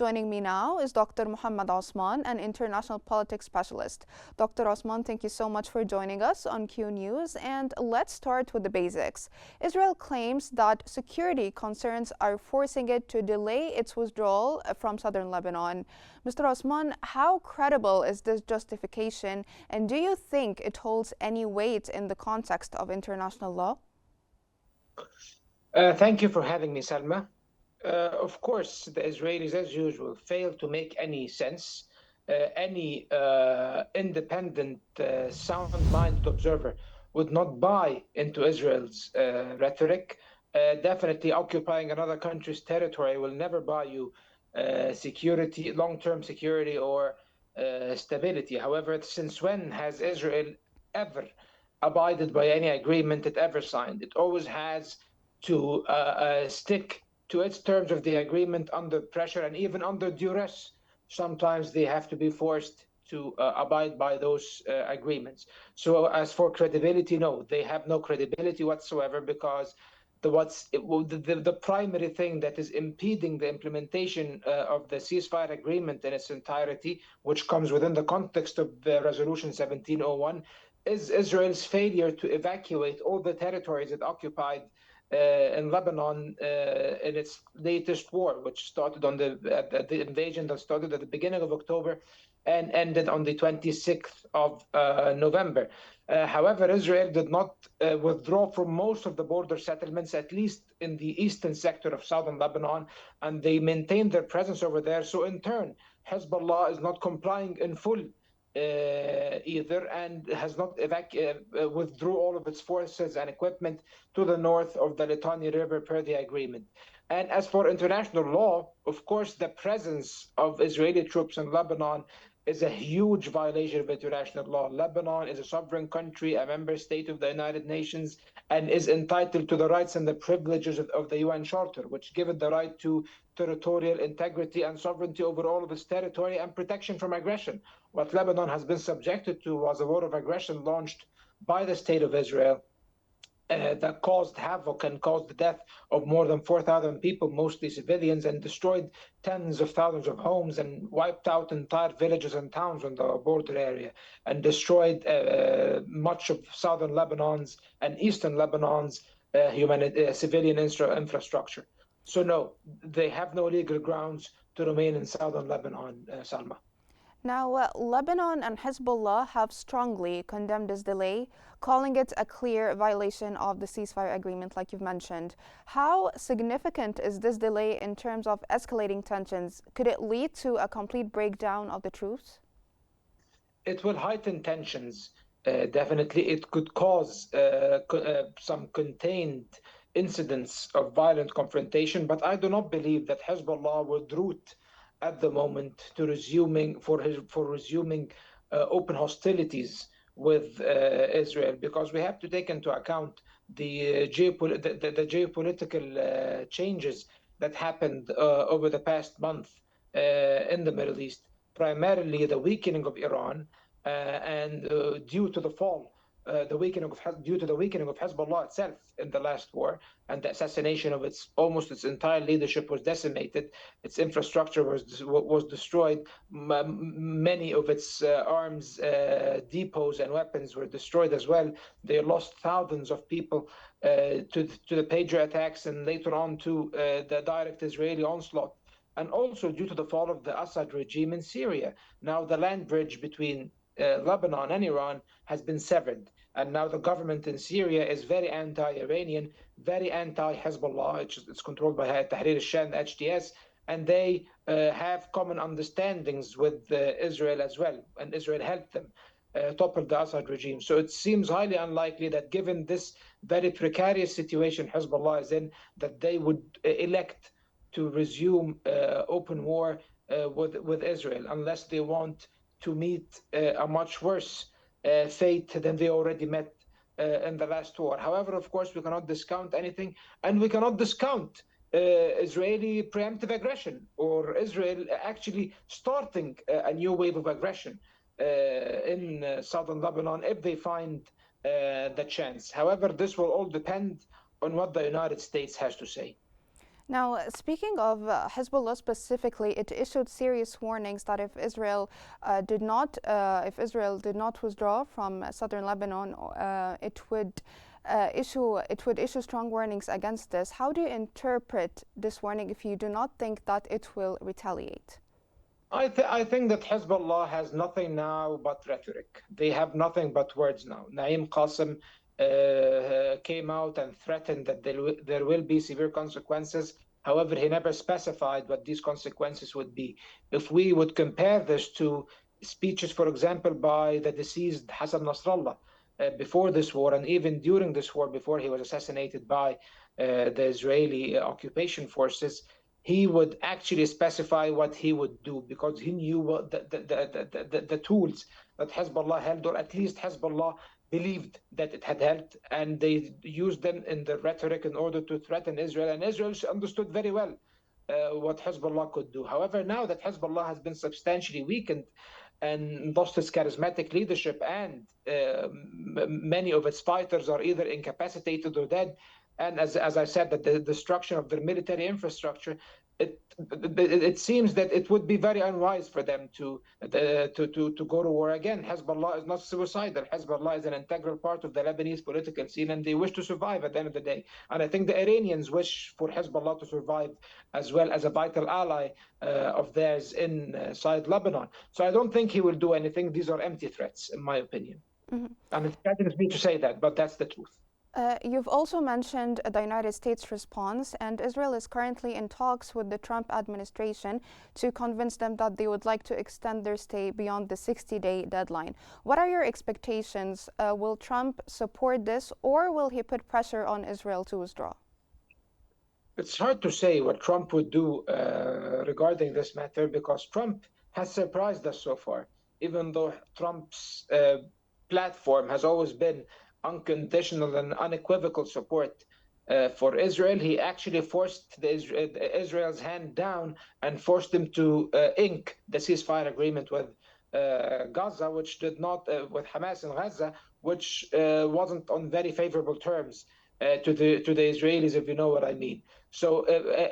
Joining me now is Dr. Mohamed Osman, an international politics specialist. Dr. Osman, thank you so much for joining us on Qnews. And let's start with the basics. Israel claims that security concerns are forcing it to delay its withdrawal from southern Lebanon. Mr. Osman, how credible is this justification, and do you think it holds any weight in the context of international law? Thank you for having me, Salma. Of course, the Israelis, as usual, fail to make any sense. Any independent, sound-minded observer would not buy into Israel's rhetoric. Definitely, occupying another country's territory will never buy you security, long-term security, or stability. However, since when has Israel ever abided by any agreement it ever signed? It always has to stick to its terms of the agreement under pressure and even under duress. Sometimes they have to be forced to abide by those agreements. So as for credibility, no, they have no credibility whatsoever, because the primary thing that is impeding the implementation of the ceasefire agreement in its entirety, which comes within the context of Resolution 1701, is Israel's failure to evacuate all the territories it occupied in Lebanon in its latest war, which started on the invasion that started at the beginning of October and ended on the 26th of November. However, Israel did not withdraw from most of the border settlements, at least in the eastern sector of southern Lebanon, and they maintained their presence over there. So in turn, Hezbollah is not complying in full either, and has not withdrew all of its forces and equipment to the north of the Litani River per the agreement. And as for international law, of course, the presence of Israeli troops in Lebanon is a huge violation of international law. Lebanon is a sovereign country, a member state of the United Nations, and is entitled to the rights and the privileges of the UN Charter, which give it the right to territorial integrity and sovereignty over all of its territory and protection from aggression. What Lebanon has been subjected to was a war of aggression launched by the state of Israel that caused havoc and caused the death of more than 4,000 people, mostly civilians, and destroyed tens of thousands of homes and wiped out entire villages and towns on the border area, and destroyed much of southern Lebanon's and eastern Lebanon's civilian infrastructure. So no, they have no legal grounds to remain in southern Lebanon, Salma. Now, Lebanon and Hezbollah have strongly condemned this delay, calling it a clear violation of the ceasefire agreement, like you've mentioned. How significant is this delay in terms of escalating tensions? Could it lead to a complete breakdown of the truce? It will heighten tensions. Definitely, it could cause some contained incidents of violent confrontation, but I do not believe that Hezbollah would root at the moment to resuming open hostilities with Israel, because we have to take into account the geopolitical changes that happened over the past month in the Middle East, primarily the weakening of Iran and due to the fall. Due to the weakening of Hezbollah itself in the last war, and the assassination of almost its entire leadership was decimated. Its infrastructure was destroyed. Many of its arms depots and weapons were destroyed as well. They lost thousands of people to the pager attacks, and later on to the direct Israeli onslaught. And also due to the fall of the Assad regime in Syria. Now the land bridge between Lebanon and Iran has been severed. And now the government in Syria is very anti-Iranian, very anti-Hezbollah. It's controlled by Tahrir al-Sham, HTS, and they have common understandings with Israel as well. And Israel helped them topple the Assad regime. So it seems highly unlikely that, given this very precarious situation Hezbollah is in, that they would elect to resume open war with Israel, unless they want to meet a much worse fate than they already met in the last war. However, of course, we cannot discount anything, and we cannot discount Israeli preemptive aggression, or Israel actually starting a new wave of aggression in southern Lebanon if they find the chance. However, this will all depend on what the United States has to say. Now, speaking of Hezbollah specifically, it issued serious warnings that if Israel did not withdraw from southern Lebanon, it would issue strong warnings against this. How do you interpret this warning if you do not think that it will retaliate? I think that Hezbollah has nothing now but rhetoric. They have nothing but words now. Naim Qassem came out and threatened that there will be severe consequences. However, he never specified what these consequences would be. If we would compare this to speeches, for example, by the deceased Hassan Nasrallah before this war and even during this war, before he was assassinated by the Israeli occupation forces, he would actually specify what he would do because he knew what the tools that Hezbollah held, or at least Hezbollah believed that it had held, and they used them in the rhetoric in order to threaten Israel. And Israel understood very well what Hezbollah could do. However, now that Hezbollah has been substantially weakened and lost its charismatic leadership, and many of its fighters are either incapacitated or dead, and as I said, that the destruction of their military infrastructure, it seems that it would be very unwise for them to go to war again. Hezbollah is not suicidal. Hezbollah is an integral part of the Lebanese political scene, and they wish to survive at the end of the day. And I think the Iranians wish for Hezbollah to survive as well as a vital ally of theirs inside Lebanon. So I don't think he will do anything. These are empty threats, in my opinion. Mm-hmm. And it saddens me to say that, but that's the truth. You've also mentioned the United States response, and Israel is currently in talks with the Trump administration to convince them that they would like to extend their stay beyond the 60-day deadline. What are your expectations? Will Trump support this, or will he put pressure on Israel to withdraw? It's hard to say what Trump would do regarding this matter, because Trump has surprised us so far. Even though Trump's platform has always been unconditional and unequivocal support for Israel, he actually forced Israel's hand down and forced them to ink the ceasefire agreement with Gaza, which did not, with Hamas in Gaza, which wasn't on very favorable terms to the Israelis, if you know what I mean. So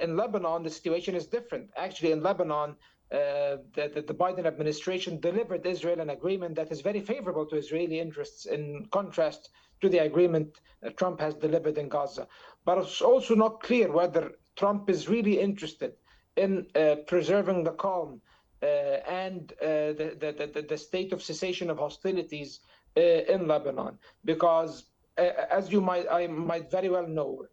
in Lebanon, the situation is different. Actually, in Lebanon, the Biden administration delivered Israel an agreement that is very favorable to Israeli interests, in contrast to the agreement that Trump has delivered in Gaza. But it's also not clear whether Trump is really interested in preserving the calm and the state of cessation of hostilities in Lebanon, because as I might very well know,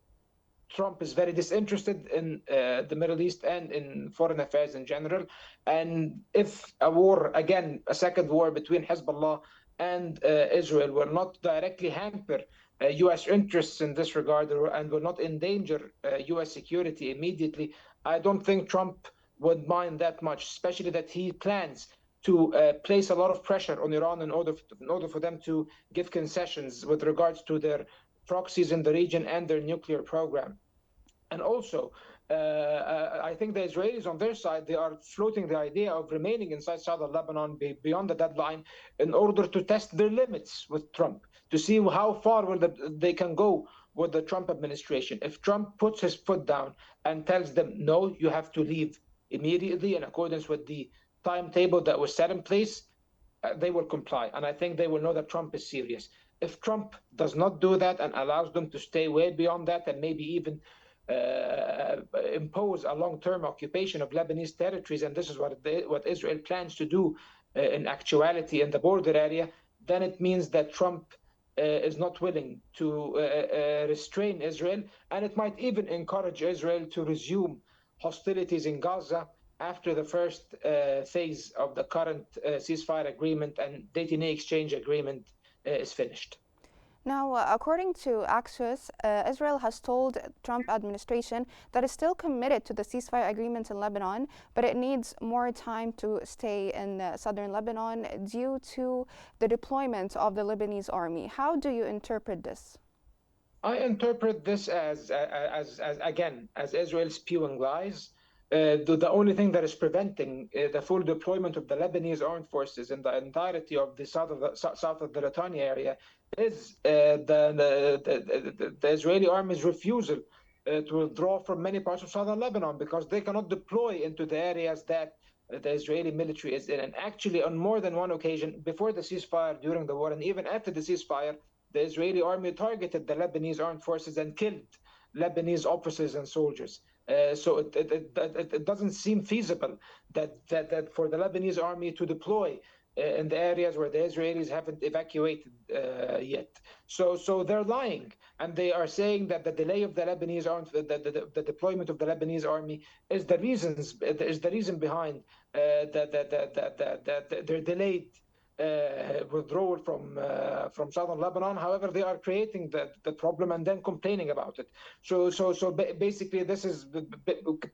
Trump is very disinterested in the Middle East and in foreign affairs in general. And if a war, again, a second war between Hezbollah and Israel will not directly hamper U.S. interests in this regard and will not endanger U.S. security immediately, I don't think Trump would mind that much, especially that he plans to place a lot of pressure on Iran in order for them to give concessions with regards to their proxies in the region and their nuclear program. And also, I think the Israelis on their side, they are floating the idea of remaining inside southern Lebanon beyond the deadline in order to test their limits with Trump, to see how far they can go with the Trump administration. If Trump puts his foot down and tells them, no, you have to leave immediately in accordance with the timetable that was set in place, they will comply. And I think they will know that Trump is serious. If Trump does not do that and allows them to stay way beyond that and maybe even impose a long-term occupation of Lebanese territories, and this is what Israel plans to do in actuality in the border area, then it means that Trump is not willing to restrain Israel, and it might even encourage Israel to resume hostilities in Gaza after the first phase of the current ceasefire agreement and detainee exchange agreement is finished. Now, according to Qnews, Israel has told Trump administration that it's still committed to the ceasefire agreement in Lebanon, but it needs more time to stay in southern Lebanon due to the deployment of the Lebanese army. How do you interpret this? I interpret this as Israel spewing lies. The only thing that is preventing the full deployment of the Lebanese armed forces in the entirety of the south of the Litani area is the Israeli army's refusal to withdraw from many parts of southern Lebanon because they cannot deploy into the areas that the Israeli military is in. And actually, on more than one occasion, before the ceasefire, during the war, and even after the ceasefire, the Israeli army targeted the Lebanese armed forces and killed Lebanese officers and soldiers. So it doesn't seem feasible that for the Lebanese army to deploy in the areas where the Israelis haven't evacuated yet. So they're lying, and they are saying that the delay of the Lebanese army, the deployment of the Lebanese army, is the reason behind their delayed withdrawal from southern Lebanon. However, they are creating the problem and then complaining about it. So basically, this is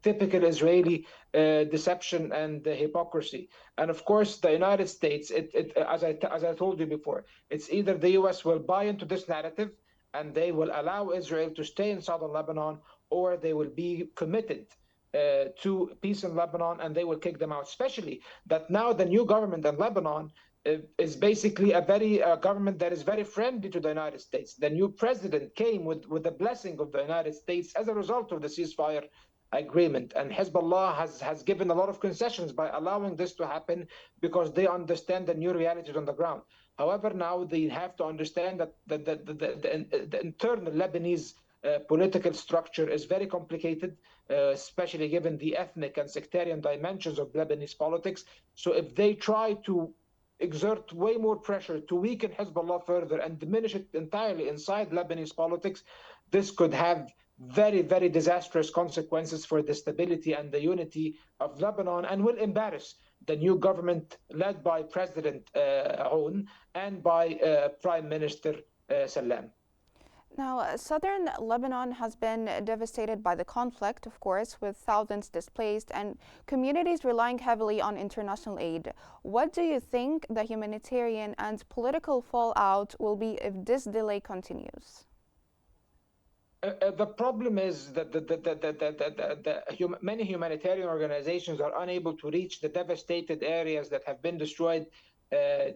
typical Israeli deception and hypocrisy. And of course, the United States, as I told you before, it's either the U.S. will buy into this narrative and they will allow Israel to stay in southern Lebanon, or they will be committed to peace in Lebanon and they will kick them out. Especially that now the new government in Lebanon is basically a government that is very friendly to the United States. The new president came with the blessing of the United States as a result of the ceasefire agreement. And Hezbollah has given a lot of concessions by allowing this to happen because they understand the new realities on the ground. However, now they have to understand that the internal Lebanese political structure is very complicated, especially given the ethnic and sectarian dimensions of Lebanese politics. So if they try to exert way more pressure to weaken Hezbollah further and diminish it entirely inside Lebanese politics, this could have very, very disastrous consequences for the stability and the unity of Lebanon, and will embarrass the new government led by President Aoun and by Prime Minister Salam. Now, southern Lebanon has been devastated by the conflict, of course, with thousands displaced and communities relying heavily on international aid. What do you think the humanitarian and political fallout will be if this delay continues? The problem is that many humanitarian organizations are unable to reach the devastated areas that have been destroyed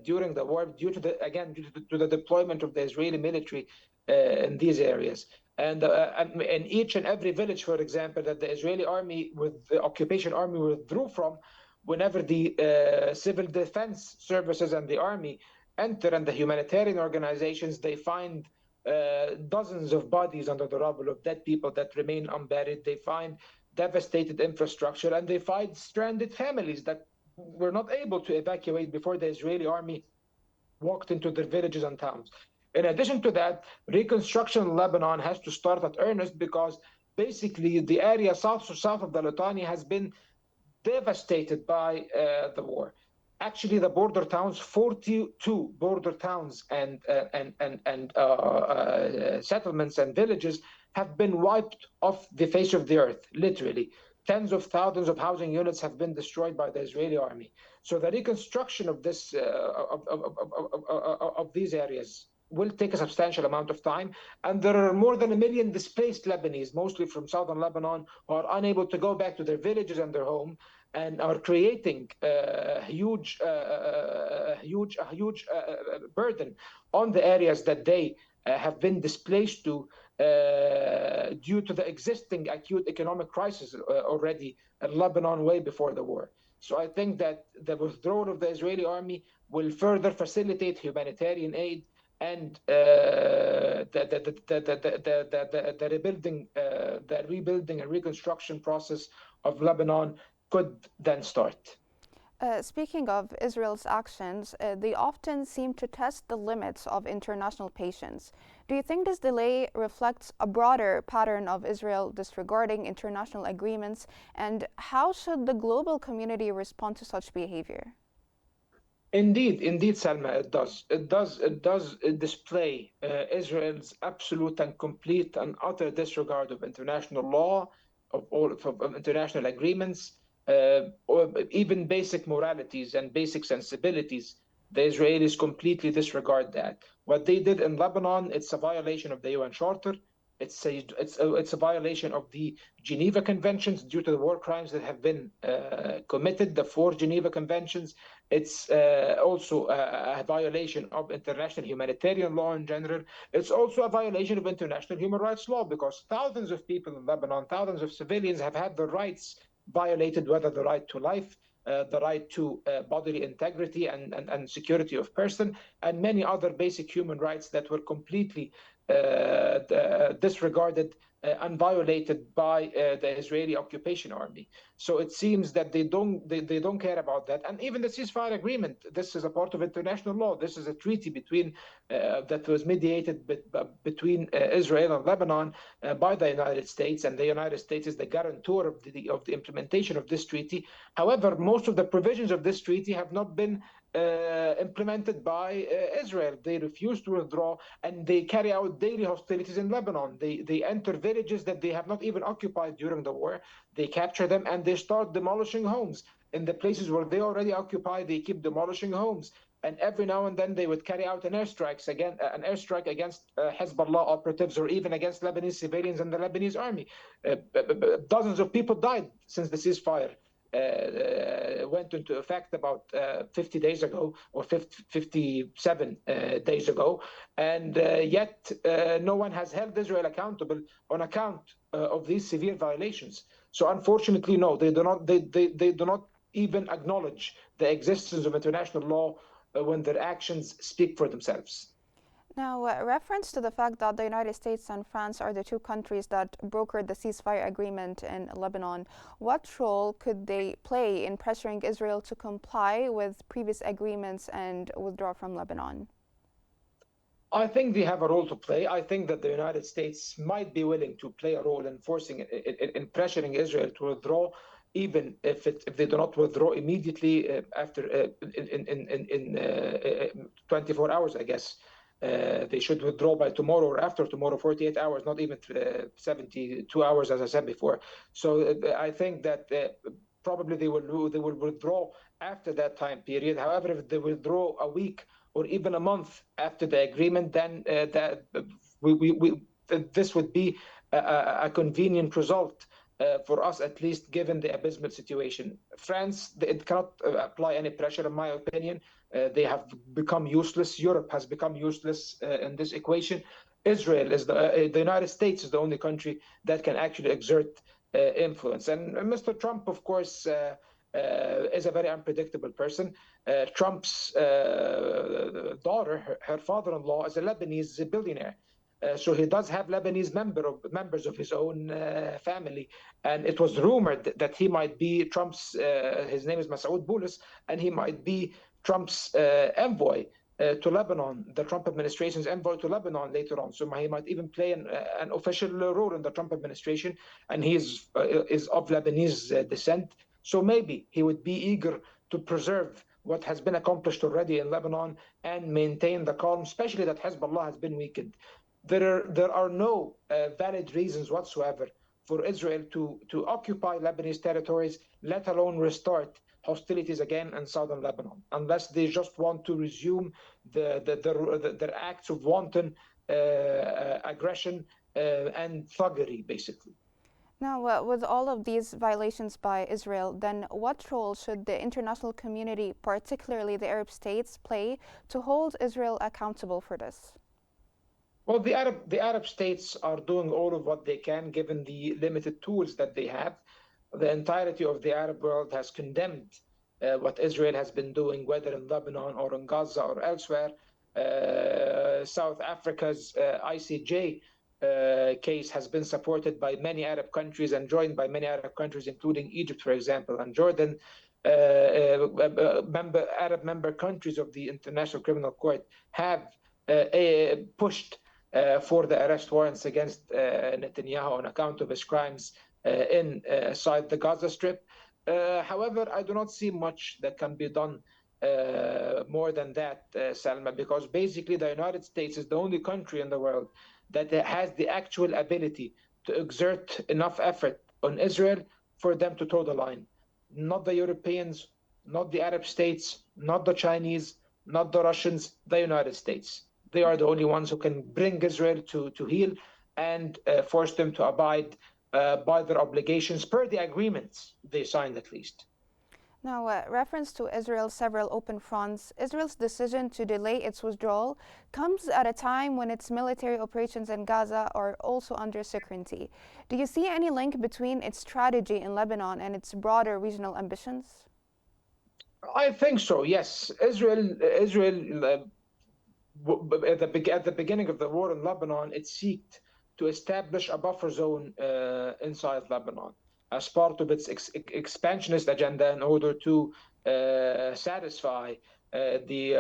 during the war due to the deployment of the Israeli military in these areas. And in each and every village, for example, that the Israeli army, with the occupation army, withdrew from, whenever the civil defense services and the army enter, and the humanitarian organizations, they find dozens of bodies under the rubble of dead people that remain unburied. They find devastated infrastructure, and they find stranded families that were not able to evacuate before the Israeli army walked into their villages and towns. In addition to that, reconstruction in Lebanon has to start at earnest because basically the area south of the Litani has been devastated by the war. Actually, the border towns, 42 border towns and settlements and villages have been wiped off the face of the earth, literally. Tens of thousands of housing units have been destroyed by the Israeli army. So the reconstruction of this of these areas will take a substantial amount of time, and there are more than 1 million displaced Lebanese, mostly from southern Lebanon, who are unable to go back to their villages and their home, and are creating a huge burden on the areas that they have been displaced to due to the existing acute economic crisis already in Lebanon way before the war. So I think that the withdrawal of the Israeli army will further facilitate humanitarian aid, and the rebuilding and reconstruction process of Lebanon could then start. Speaking of Israel's actions, they often seem to test the limits of international patience. Do you think this delay reflects a broader pattern of Israel disregarding international agreements, and how should the global community respond to such behavior? Indeed, Salma, it does. It does display Israel's absolute and complete and utter disregard of international law, of international agreements, or even basic moralities and basic sensibilities. The Israelis completely disregard that. What they did in Lebanon, it's a violation of the UN Charter. It's a violation of the Geneva Conventions due to the war crimes that have been committed, the four Geneva Conventions. It's also a violation of international humanitarian law in general. It's also a violation of international human rights law because thousands of people in Lebanon, thousands of civilians have had their rights violated, whether the right to life, the right to bodily integrity and security of person, and many other basic human rights that were completely disregarded and violated by the Israeli occupation army. So it seems that they don't care about that. And even the ceasefire agreement, this is a part of international law. This is a treaty between that was mediated between Israel and Lebanon by the United States, and the United States is the guarantor of the implementation of this treaty. However, most of the provisions of this treaty have not been implemented by Israel. They refuse to withdraw, and they carry out daily hostilities in Lebanon. They enter villages that they have not even occupied during the war. They capture them and they start demolishing homes. In the places where they already occupy, they keep demolishing homes. And every now and then they would carry out an airstrike against Hezbollah operatives or even against Lebanese civilians and the Lebanese army. Dozens of people died since the ceasefire went into effect about 50 days ago or 57 days ago, and yet no one has held Israel accountable on account of these severe violations. So unfortunately, no, they do not. They do not even acknowledge the existence of international law when their actions speak for themselves. Now, reference to the fact that the United States and France are the two countries that brokered the ceasefire agreement in Lebanon, what role could they play in pressuring Israel to comply with previous agreements and withdraw from Lebanon? I think they have a role to play. I think that the United States might be willing to play a role in forcing, in pressuring Israel to withdraw, even if they do not withdraw immediately after in 24 hours, I guess. They should withdraw by tomorrow or after tomorrow, 48 hours, not even 72 hours, as I said before. So I think that probably they will withdraw after that time period. However, if they withdraw a week or even a month after the agreement, then this would be a convenient result for us, at least given the abysmal situation. France, it cannot apply any pressure, in my opinion. They have become useless. Europe has become useless in this equation. Israel is the United States is the only country that can actually exert influence. And Mr. Trump, of course, is a very unpredictable person. Trump's daughter, her father-in-law, is a Lebanese billionaire. So he does have Lebanese members of his own family, and it was rumored that he might be Trump's. His name is Masoud Boulos, and he might be Trump's envoy to Lebanon, the Trump administration's envoy to Lebanon later on. So he might even play an official role in the Trump administration, and he is of Lebanese descent. So maybe he would be eager to preserve what has been accomplished already in Lebanon and maintain the calm, especially that Hezbollah has been weakened. There are no valid reasons whatsoever for Israel to occupy Lebanese territories, let alone restart hostilities again in southern Lebanon, unless they just want to resume their acts of wanton aggression and thuggery, basically. Now, with all of these violations by Israel, then what role should the international community, particularly the Arab states, play to hold Israel accountable for this? Well, the Arab states are doing all of what they can, given the limited tools that they have. The entirety of the Arab world has condemned what Israel has been doing, whether in Lebanon or in Gaza or elsewhere. South Africa's ICJ case has been supported by many Arab countries and joined by many Arab countries, including Egypt, for example, and Jordan. Arab member countries of the International Criminal Court have pushed for the arrest warrants against Netanyahu on account of his crimes inside the Gaza Strip. However, I do not see much that can be done more than that, Salma, because basically the United States is the only country in the world that has the actual ability to exert enough effort on Israel for them to toe the line. Not the Europeans, not the Arab states, not the Chinese, not the Russians, the United States. They are the only ones who can bring Israel to heel and force them to abide by their obligations per the agreements they signed, at least. Now, reference to Israel's several open fronts, Israel's decision to delay its withdrawal comes at a time when its military operations in Gaza are also under scrutiny. Do you see any link between its strategy in Lebanon and its broader regional ambitions? I think so. Yes, Israel at the beginning of the war in Lebanon, it sought to establish a buffer zone inside Lebanon as part of its expansionist agenda in order to satisfy the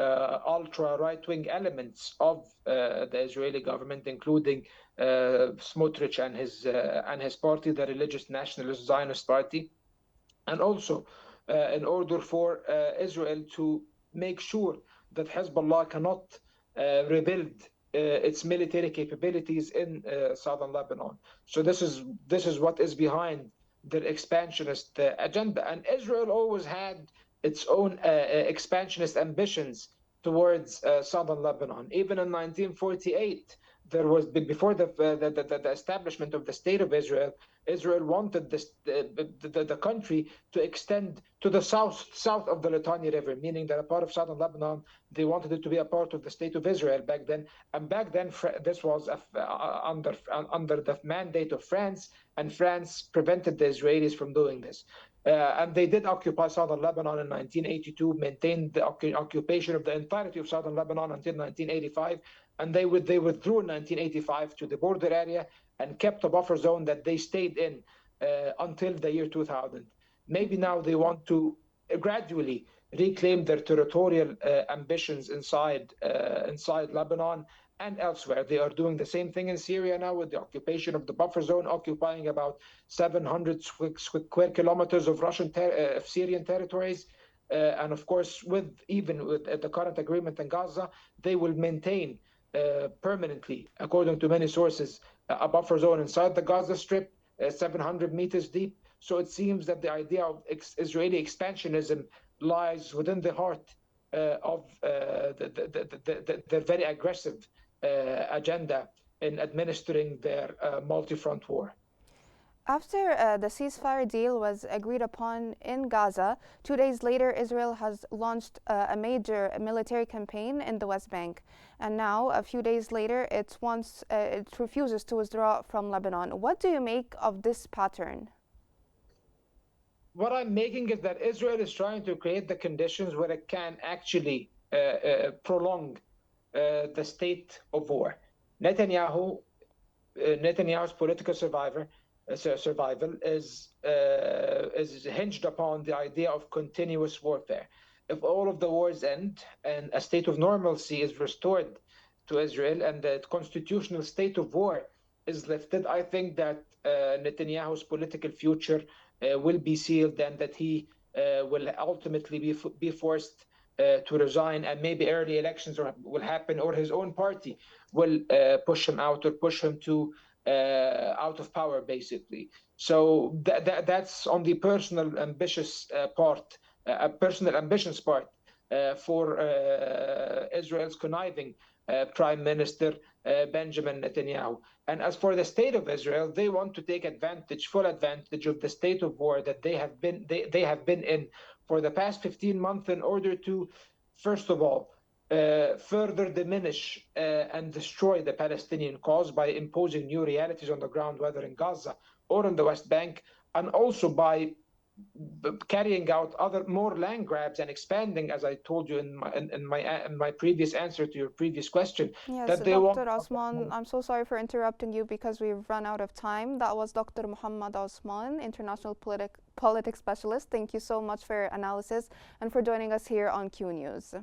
ultra right-wing elements of the Israeli government, including Smotrich and his party, the Religious Nationalist Zionist Party, and also in order for Israel to make sure that Hezbollah cannot rebuild its military capabilities in southern Lebanon. So this is what is behind their expansionist agenda. And Israel always had its own expansionist ambitions towards southern Lebanon. Even in 1948, there was before the establishment of the state of Israel. Israel wanted the country to extend to the south of the Litani River, meaning that a part of southern Lebanon, they wanted it to be a part of the state of Israel back then. And back then, this was under the mandate of France, and France prevented the Israelis from doing this. And they did occupy southern Lebanon in 1982, maintained the occupation of the entirety of southern Lebanon until 1985, and they withdrew in 1985 to the border area and kept a buffer zone that they stayed in until the year 2000. Maybe now they want to gradually reclaim their territorial ambitions inside Lebanon and elsewhere. They are doing the same thing in Syria now with the occupation of the buffer zone, occupying about 700 square kilometers of Syrian territories. And of course, even with the current agreement in Gaza, they will maintain permanently, according to many sources, a buffer zone inside the Gaza Strip, 700 meters deep. So it seems that the idea of Israeli expansionism lies within the heart of their very aggressive agenda in administering their multi-front war. After the ceasefire deal was agreed upon in Gaza, 2 days later, Israel has launched a major military campaign in the West Bank. And now, a few days later, it refuses to withdraw from Lebanon. What do you make of this pattern? What I'm making is that Israel is trying to create the conditions where it can actually prolong the state of war. Netanyahu's political survival is hinged upon the idea of continuous warfare. If all of the wars end and a state of normalcy is restored to Israel and the constitutional state of war is lifted, I think that Netanyahu's political future will be sealed, and that he will ultimately be forced to resign, and maybe early elections will happen, or his own party will push him out or push him to out of power, basically. So that's on the personal ambitious part, personal ambitions part for Israel's conniving Prime Minister Benjamin Netanyahu. And as for the state of Israel, they want to take full advantage of the state of war that they have been in for the past 15 months in order to, first of all, further diminish and destroy the Palestinian cause by imposing new realities on the ground, whether in Gaza or in the West Bank, and also by carrying out more land grabs and expanding, as I told you in my previous answer to your previous question. Yes, That they Dr. want. Osman, I'm so sorry for interrupting you because we've run out of time. That was Dr. Mohamed Osman, international politics specialist. Thank you so much for your analysis and for joining us here on Q News.